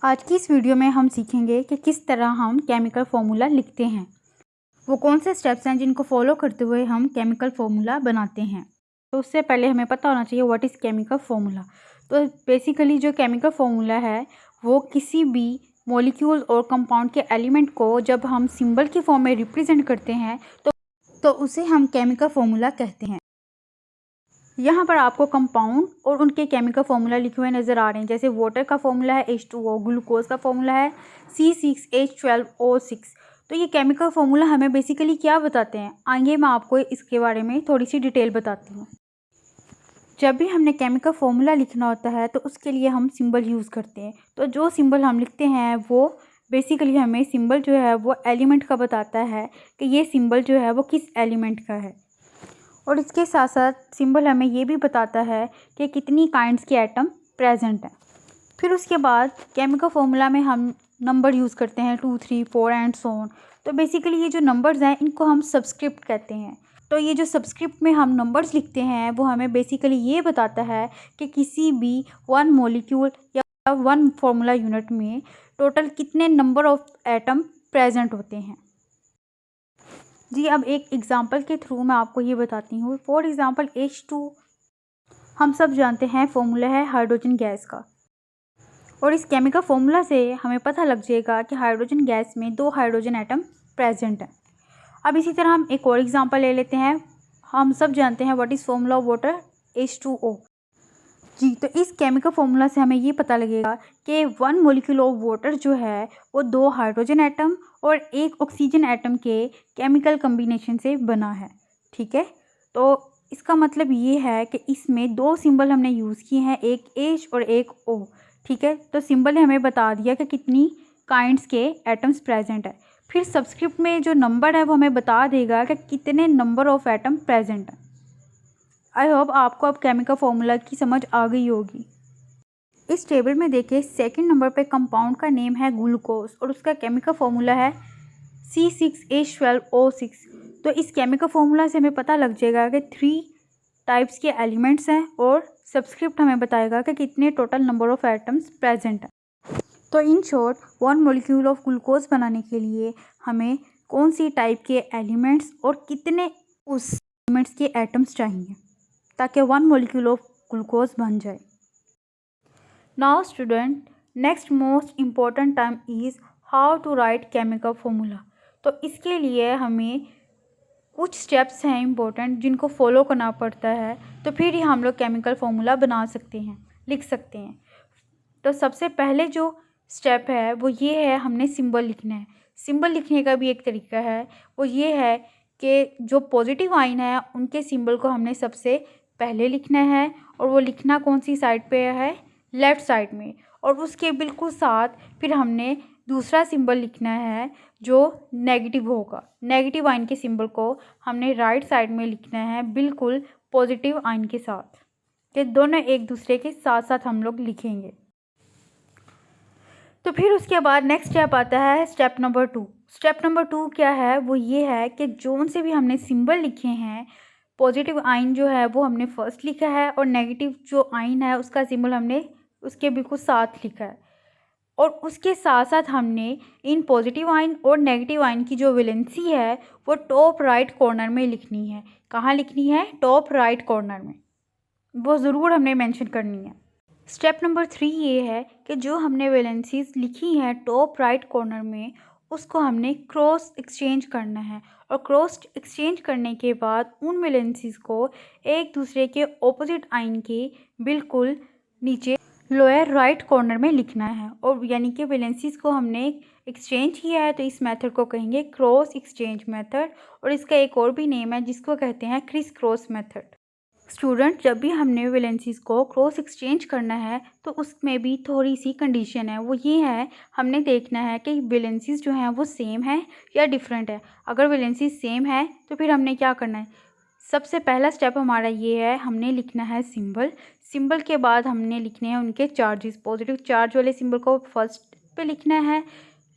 आज की इस वीडियो में हम सीखेंगे कि किस तरह हम केमिकल फार्मूला लिखते हैं। वो कौन से स्टेप्स हैं जिनको फॉलो करते हुए हम केमिकल फार्मूला बनाते हैं। तो उससे पहले हमें पता होना चाहिए व्हाट इज़ केमिकल फार्मूला। तो बेसिकली जो केमिकल फार्मूला है वो किसी भी मॉलिक्यूल और कंपाउंड के एलिमेंट को जब हम सिंबल की फॉर्म में रिप्रेजेंट करते हैं तो उसे हम केमिकल फार्मूला कहते हैं। यहाँ पर आपको कंपाउंड और उनके केमिकल फार्मूला लिखे हुए नज़र आ रहे हैं। जैसे वाटर का फार्मूला है H2O, ग्लूकोज का फार्मूला है C6H12O6। तो ये केमिकल फार्मूला हमें बेसिकली क्या बताते हैं, आइए मैं आपको इसके बारे में थोड़ी सी डिटेल बताती हूँ। जब भी हमने केमिकल फार्मूला लिखना होता है तो उसके लिए हम सिंबल यूज़ करते हैं। तो जो सिंबल हम लिखते हैं वो बेसिकली हमें सिंबल जो है वो एलिमेंट का बताता है कि ये सिंबल जो है वो किस एलिमेंट का है। और इसके साथ साथ सिंबल हमें ये भी बताता है कि कितनी काइंड्स के एटम प्रेजेंट हैं। फिर उसके बाद केमिकल फार्मूला में हम नंबर यूज़ करते हैं 2, 3, 4 एंड सो ऑन। तो बेसिकली ये जो नंबर्स हैं इनको हम सबस्क्रिप्ट कहते हैं। तो ये जो सबस्क्रिप्ट में हम नंबर्स लिखते हैं वो हमें बेसिकली ये बताता है कि किसी भी वन मॉलिक्यूल या वन फार्मूला यूनिट में टोटल कितने नंबर ऑफ एटम प्रेजेंट होते हैं। जी अब एक एग्जांपल के थ्रू मैं आपको ये बताती हूँ। फॉर एग्जांपल H2 हम सब जानते हैं फॉर्मूला है हाइड्रोजन गैस का, और इस केमिकल फार्मूला से हमें पता लग जाएगा कि हाइड्रोजन गैस में 2 हाइड्रोजन एटम प्रेजेंट हैं। अब इसी तरह हम एक और एग्जांपल ले लेते हैं। हम सब जानते हैं what is formula of water H2O। जी तो इस केमिकल फार्मूला से हमें ये पता लगेगा कि 1 मॉलिक्यूल ऑफ वाटर जो है वो 2 हाइड्रोजन एटम और 1 ऑक्सीजन एटम के केमिकल कम्बिनेशन से बना है। ठीक है, तो इसका मतलब ये है कि इसमें 2 सिंबल हमने यूज़ किए हैं, एक H और एक O। ठीक है, तो सिंबल ने हमें बता दिया कि कितनी काइंड्स के एटम्स प्रेजेंट है। फिर सबस्क्रिप्ट में जो नंबर है वो हमें बता देगा कि कितने नंबर ऑफ एटम प्रेजेंट है। आई होप आपको अब केमिकल फार्मूला की समझ आ गई होगी। इस टेबल में देखिए सेकंड नंबर पे कंपाउंड का नेम है ग्लूकोज और उसका केमिकल फार्मूला है C6H12O6। तो इस केमिकल फार्मूला से हमें पता लग जाएगा कि 3 टाइप्स के एलिमेंट्स हैं और सबस्क्रिप्ट हमें बताएगा कि कितने total number of atoms present हैं। तो in short 1 molecule of glucose बनाने के लिए हमें कौन सी टाइप के एलिमेंट्स और कितने उस एलिमेंट्स के एटम्स चाहिए ताकि 1 मॉलिक्यूल ऑफ ग्लूकोज बन जाए। Now student, next most important term is how to write chemical formula. तो इसके लिए हमें कुछ स्टेप्स हैं इम्पोर्टेंट जिनको फॉलो करना पड़ता है, तो फिर ही हम लोग केमिकल फार्मूला बना सकते हैं, लिख सकते हैं। तो सबसे पहले जो स्टेप है वो ये है, हमने सिंबल लिखना है। सिंबल लिखने का भी एक तरीका है, वो ये है कि जो पॉजिटिव आइन है उनके सिंबल को हमने सबसे पहले लिखना है, और वो लिखना कौन सी साइड पे है, लेफ़्ट साइड में। और उसके बिल्कुल साथ फिर हमने दूसरा सिंबल लिखना है जो नेगेटिव होगा। नेगेटिव आइन के सिंबल को हमने राइट साइड में लिखना है बिल्कुल पॉजिटिव आइन के साथ। कि दोनों एक दूसरे के साथ साथ हम लोग लिखेंगे। तो फिर उसके बाद नेक्स्ट स्टेप आता है स्टेप नंबर 2। स्टेप नंबर 2 क्या है, वो ये है कि जोन से भी हमने सिंबल लिखे हैं, पॉजिटिव आइन जो है वो हमने फर्स्ट लिखा है और नेगेटिव जो आइन है उसका सिंबल हमने उसके बिल्कुल साथ लिखा है। और उसके साथ साथ हमने इन पॉजिटिव आइन और नेगेटिव आइन की जो वैलेंसी है वो टॉप राइट कॉर्नर में लिखनी है। कहाँ लिखनी है? टॉप राइट कॉर्नर में, वो ज़रूर हमने मेंशन करनी है। स्टेप नंबर 3 ये है कि जो हमने वैलेंसीज लिखी हैं टॉप राइट कॉर्नर में उसको हमने क्रॉस एक्सचेंज करना है, और क्रॉस एक्सचेंज करने के बाद उन वैलेंसीज को एक दूसरे के ऑपोजिट आइन के बिल्कुल नीचे लोअर राइट कॉर्नर में लिखना है। और यानी कि वैलेंसीज को हमने एक्सचेंज किया है तो इस मेथड को कहेंगे क्रॉस एक्सचेंज मेथड, और इसका एक और भी नेम है जिसको कहते हैं क्रिस क्रॉस मेथड। स्टूडेंट, जब भी हमने वैलेंसीज को क्रॉस एक्सचेंज करना है तो उसमें भी थोड़ी सी कंडीशन है, वो ये है हमने देखना है कि वैलेंसीज जो हैं वो सेम है या डिफरेंट है। अगर वैलेंसीज सेम है तो फिर हमने क्या करना है, सबसे पहला स्टेप हमारा ये है, हमने लिखना है सिंबल। सिंबल के बाद हमने लिखने हैं उनके चार्जेस। पॉजिटिव चार्ज वाले सिंबल को फर्स्ट पे लिखना है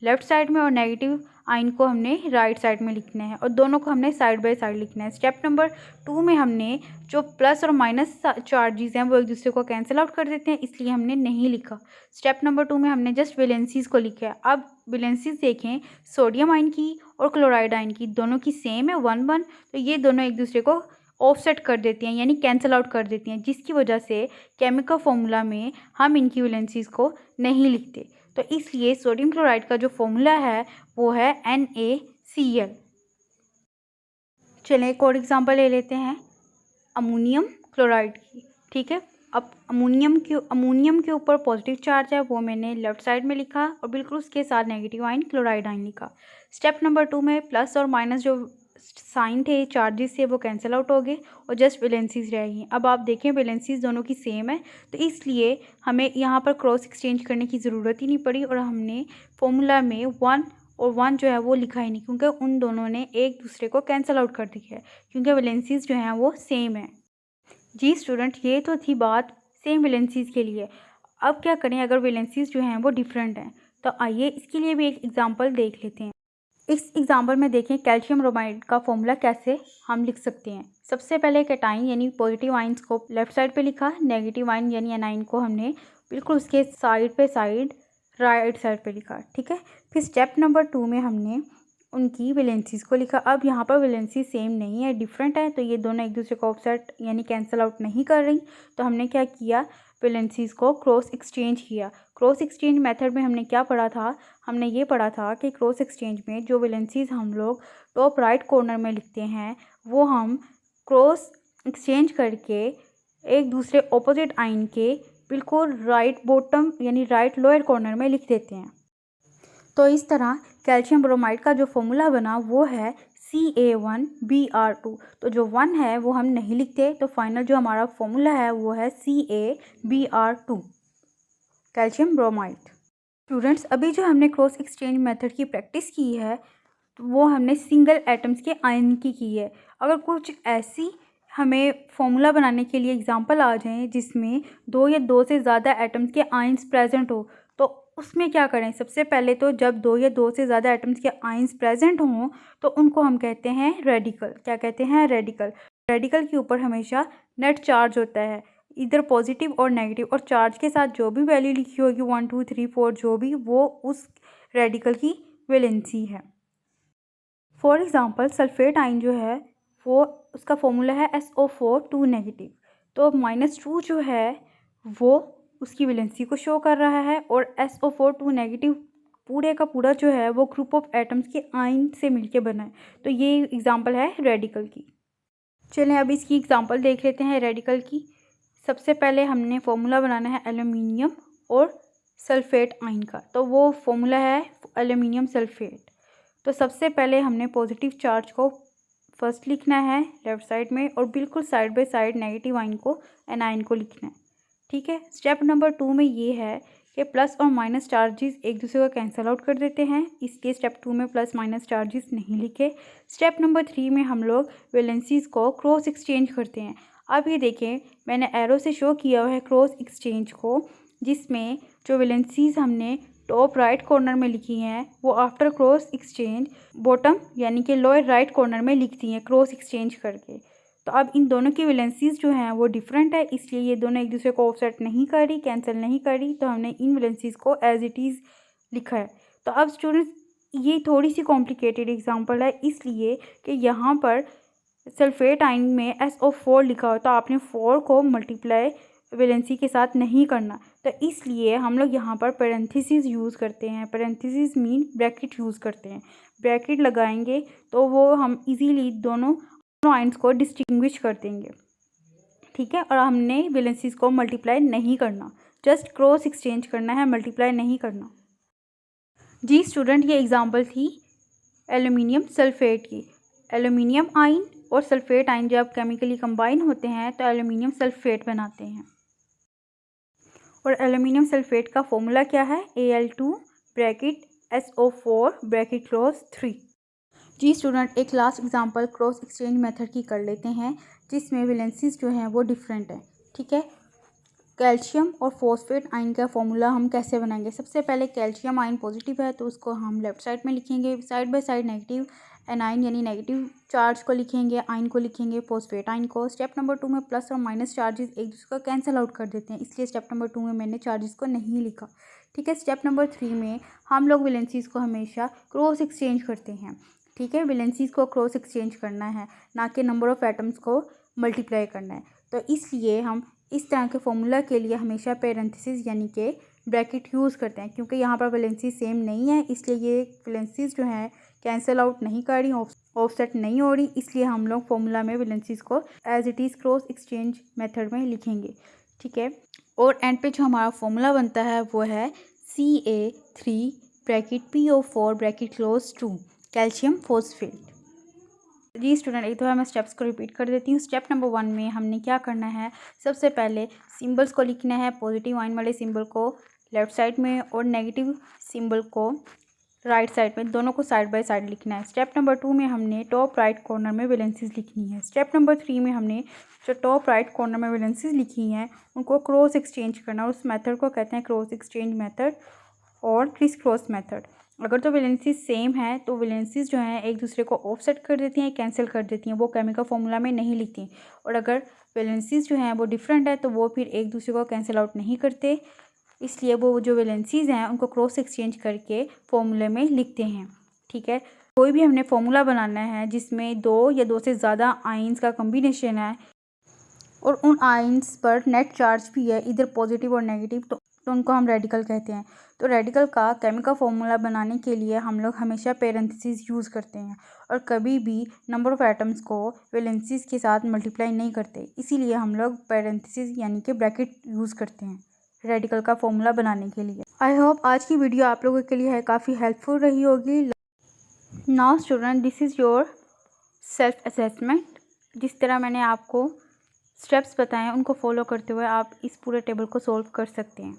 लेफ़्ट साइड में, और नेगेटिव आयन को हमने राइट साइड में लिखना है और दोनों को हमने साइड बाय साइड लिखना है। स्टेप नंबर 2 में हमने जो प्लस और माइनस चार्जेस हैं वो एक दूसरे को कैंसिल आउट कर देते हैं, इसलिए हमने नहीं लिखा। स्टेप नंबर 2 में हमने जस्ट वैलेंसीज को लिखा है। अब वैलेंसीज देखें, सोडियम आयन की और क्लोराइड आयन की दोनों की सेम है 1 1, तो ये दोनों एक दूसरे को ऑफसेट कर देती हैं यानी कैंसिल आउट कर देती हैं, जिसकी वजह से केमिकल फॉर्मूला में हम इनकी वैलेंसीज को नहीं लिखते। तो इसलिए सोडियम क्लोराइड का जो फॉर्मूला है वो है NaCl। चलिए एक और एग्जांपल ले लेते हैं अमोनियम क्लोराइड की। ठीक है, अब अमोनियम के ऊपर पॉजिटिव चार्ज है वो मैंने लेफ्ट साइड में लिखा और बिल्कुल उसके साथ नेगेटिव आयन क्लोराइड आयन लिखा। स्टेप नंबर 2 में प्लस और माइनस जो साइन थे चार्जेस से वो कैंसिल आउट हो गए और जस्ट वैलेंसीज रहेगी। अब आप देखें वैलेंसीज दोनों की सेम है, तो इसलिए हमें यहाँ पर क्रॉस एक्सचेंज करने की ज़रूरत ही नहीं पड़ी और हमने फॉर्मूला में 1 और 1 जो है वो लिखा ही नहीं, क्योंकि उन दोनों ने एक दूसरे को कैंसिल आउट कर दिया है, क्योंकि वैलेंसीज जो हैं वो सेम है। जी स्टूडेंट, ये तो थी बात सेम वैलेंसीज के लिए। अब क्या करें अगर वैलेंसीज जो हैं वो डिफरेंट हैं, तो आइए इसके लिए भी एक एग्जांपल देख लेते हैं। इस एग्जांपल में देखें कैल्शियम ब्रोमाइड का फॉर्मूला कैसे हम लिख सकते हैं। सबसे पहले कैटाइन यानी पॉजिटिव आइंस को लेफ्ट साइड पे लिखा, नेगेटिव आइन यानी एनाइन को हमने बिल्कुल उसके साइड पे साइड राइट साइड पे लिखा। ठीक है, फिर स्टेप नंबर 2 में हमने उनकी वैलेंसीज को लिखा। अब यहाँ पर वैलेंसी सेम नहीं है, डिफरेंट है, तो ये दोनों एक दूसरे को ऑफसेट यानी कैंसिल आउट नहीं कर रही, तो हमने क्या किया, वैलेंसीज को क्रॉस एक्सचेंज किया। क्रॉस एक्सचेंज मेथड में हमने क्या पढ़ा था, हमने ये पढ़ा था कि क्रॉस एक्सचेंज में जो वैलेंसीज हम लोग टॉप राइट कॉर्नर में लिखते हैं वो हम क्रॉस एक्सचेंज करके एक दूसरे ऑपोजिट आइन के बिल्कुल राइट बॉटम यानी राइट लोअर कॉर्नर में लिख देते हैं। तो इस तरह कैल्शियम ब्रोमाइड का जो फॉर्मूला बना वो है Ca1Br2। तो जो 1 है वो हम नहीं लिखते, तो फाइनल जो हमारा फॉर्मूला है वो है CaBr2 कैल्शियम ब्रोमाइड। स्टूडेंट्स, अभी जो हमने क्रॉस एक्सचेंज मेथड की प्रैक्टिस की है तो वो हमने सिंगल एटम्स के आयन की है। अगर कुछ ऐसी हमें फॉर्मूला बनाने के लिए एग्जांपल आ जाएं जिसमें 2 या 2 से ज़्यादा एटम्स के आयन्स प्रेजेंट हो, तो उसमें क्या करें, सबसे पहले तो जब 2 या 2 से ज़्यादा एटम्स के आयन्स प्रेजेंट हों तो उनको हम कहते हैं रेडिकल। क्या कहते हैं, रेडिकल। रेडिकल के ऊपर हमेशा नेट चार्ज होता है, इधर पॉजिटिव और नेगेटिव, और चार्ज के साथ जो भी वैल्यू लिखी होगी 1 2 3 4 जो भी, वो उस रेडिकल की वैलेंसी है। फॉर एग्ज़ाम्पल सल्फेट आयन जो है वो उसका फॉर्मूला है SO4 नेगेटिव, तो -2 जो है वो उसकी वैलेंसी को शो कर रहा है और SO4 नेगेटिव पूरे का पूरा जो है वो ग्रुप ऑफ एटम्स के आयन से मिलके बना है। तो ये एग्जांपल है रेडिकल की। चलें अब इसकी एग्जांपल देख लेते हैं रेडिकल की। सबसे पहले हमने फॉर्मूला बनाना है एल्यूमिनियम और सल्फेट आयन का, तो वो फॉर्मूला है एल्यूमिनियम सल्फेट। तो सबसे पहले हमने पॉजिटिव चार्ज को फर्स्ट लिखना है लेफ़्ट साइड में और बिल्कुल side by side negative ion को एनाइन को लिखना है। ठीक है, स्टेप नंबर 2 में ये है कि प्लस और माइनस चार्जेस एक दूसरे को कैंसिल आउट कर देते हैं, इसलिए स्टेप 2 में प्लस माइनस चार्जेस नहीं लिखे। स्टेप नंबर 3 में हम लोग वैलेंसीज को क्रॉस एक्सचेंज करते हैं। अब ये देखें मैंने एरो से शो किया हुआ है क्रॉस एक्सचेंज को, जिसमें जो वैलेंसीज हमने टॉप राइट कॉर्नर में लिखी हैं वो आफ्टर क्रॉस एक्सचेंज बॉटम यानी कि लोअर राइट कॉर्नर में लिखती हैं क्रॉस एक्सचेंज करके। तो अब इन दोनों की वैलेंसीज जो हैं वो डिफरेंट है, इसलिए ये दोनों एक दूसरे को ऑफसेट नहीं कर रही, कैंसिल नहीं कर रही, तो हमने इन वैलेंसीज को एज इट इज़ लिखा है। तो अब स्टूडेंट्स ये थोड़ी सी कॉम्प्लिकेटेड एग्जांपल है, इसलिए कि यहाँ पर सल्फेट आयन में SO4 लिखा हो तो आपने 4 को मल्टीप्लाई वैलेंसी के साथ नहीं करना, तो इसलिए हम लोग यहाँ पर पैरेंथेसिस यूज़ करते हैं। पैरेंथेसिस मीन ब्रैकेट यूज़ करते हैं, ब्रैकेट लगाएंगे तो वो हम इजीली दोनों आयन्स को डिस्टिंग्विश कर देंगे। ठीक है, और हमने वैलेंसीज को मल्टीप्लाई नहीं करना, जस्ट क्रॉस एक्सचेंज करना है, मल्टीप्लाई नहीं करना। जी स्टूडेंट, ये एग्जांपल थी एल्यूमिनियम सल्फेट की। एल्यूमिनियम आयन और सल्फेट आयन जब केमिकली कंबाइन होते हैं तो एल्यूमिनियम सल्फेट बनाते हैं। और एल्यूमिनियम सल्फेट का फॉर्मूला क्या है, Al2 bracket SO4 bracket close 3। जी स्टूडेंट, एक last example cross exchange method की कर लेते हैं जिसमें वैलेंसीज जो हैं वो डिफरेंट है। ठीक है, कैल्शियम और फॉस्फेट आयन का फॉर्मूला हम कैसे बनाएंगे। सबसे पहले कैल्शियम आयन पॉजिटिव है तो उसको हम लेफ्ट साइड में लिखेंगे, side by side negative A9 यानी नेगेटिव चार्ज को लिखेंगे, आयन को लिखेंगे, फॉस्फेट आयन को। स्टेप नंबर 2 में प्लस और माइनस चार्जेस एक दूसरे को कैंसिल आउट कर देते हैं, इसलिए स्टेप नंबर 2 में मैंने चार्जेस को नहीं लिखा। ठीक है, स्टेप नंबर 3 में हम लोग वैलेंसीज को हमेशा क्रॉस एक्सचेंज करते हैं। ठीक है, वैलेंसीज को क्रॉस एक्सचेंज करना है, ना कि नंबर ऑफ एटम्स को मल्टीप्लाई करना है। तो इसलिए हम इस तरह के फॉर्मूला के लिए हमेशा पेरेंथेसिस यानी कि ब्रैकेट यूज़ करते हैं, क्योंकि यहाँ पर वैलेंसी सेम नहीं है, इसलिए ये वैलेंसीज जो है कैंसिल आउट नहीं कर रही, ऑफसेट नहीं हो रही, इसलिए हम लोग फॉर्मूला में वैलेंसीज को as it is cross exchange method में लिखेंगे। ठीक है, और एंड पे जो हमारा फॉर्मूला बनता है वो है Ca3 bracket PO4 bracket close to calcium phosphate. जी स्टूडेंट, एक दफ़ा मैं स्टेप्स को रिपीट कर देती हूँ। स्टेप नंबर 1 में हमने क्या करना है, सबसे पहले सिंबल्स को लिखना है। पॉजिटिव आयन वाले सिंबल को लेफ़्ट साइड में और नेगेटिव सिंबल को राइट साइड में, दोनों को साइड बाय साइड लिखना है। स्टेप नंबर 2 में हमने टॉप राइट कॉर्नर में वैलेंसीज लिखनी है। स्टेप नंबर 3 में हमने जो टॉप राइट कॉर्नर में वैलेंसीज लिखी हैं उनको क्रॉस एक्सचेंज करना, और उस मेथड को कहते हैं क्रॉस एक्सचेंज मेथड और क्रिस क्रॉस मेथड। अगर तो वैलेंसीज सेम है तो वैलेंसीज जो हैं एक दूसरे को ऑफसेट कर देती हैं, कैंसिल कर देती हैं, वो केमिकल फॉर्मूला में नहीं लिखती। और अगर वैलेंसीज जो हैं वो डिफरेंट है तो वो फिर एक दूसरे को कैंसिल आउट नहीं करते, इसलिए वो जो वैलेंसीज हैं उनको क्रॉस एक्सचेंज करके फॉर्मूले में लिखते हैं। ठीक है, कोई भी हमने फॉर्मूला बनाना है जिसमें 2 या 2 से ज़्यादा आयंस का कम्बिनेशन है और उन आयंस पर नेट चार्ज भी है, इधर पॉजिटिव और नेगेटिव, तो उनको हम रेडिकल कहते हैं। तो रेडिकल का केमिकल फॉर्मूला बनाने के लिए हम लोग हमेशा पेरेंथेसिस यूज़ करते हैं और कभी भी नंबर ऑफ़ एटम्स को वैलेंसीज के साथ मल्टीप्लाई नहीं करते, इसीलिए हम लोग पेरेंथेसिस यानी कि ब्रैकेट यूज़ करते हैं रेडिकल का फॉर्मूला बनाने के लिए। आई होप आज की वीडियो आप लोगों के लिए है काफ़ी हेल्पफुल रही होगी। Now student, this is your self assessment. जिस तरह मैंने आपको स्टेप्स बताएं उनको फॉलो करते हुए आप इस पूरे टेबल को सॉल्व कर सकते हैं।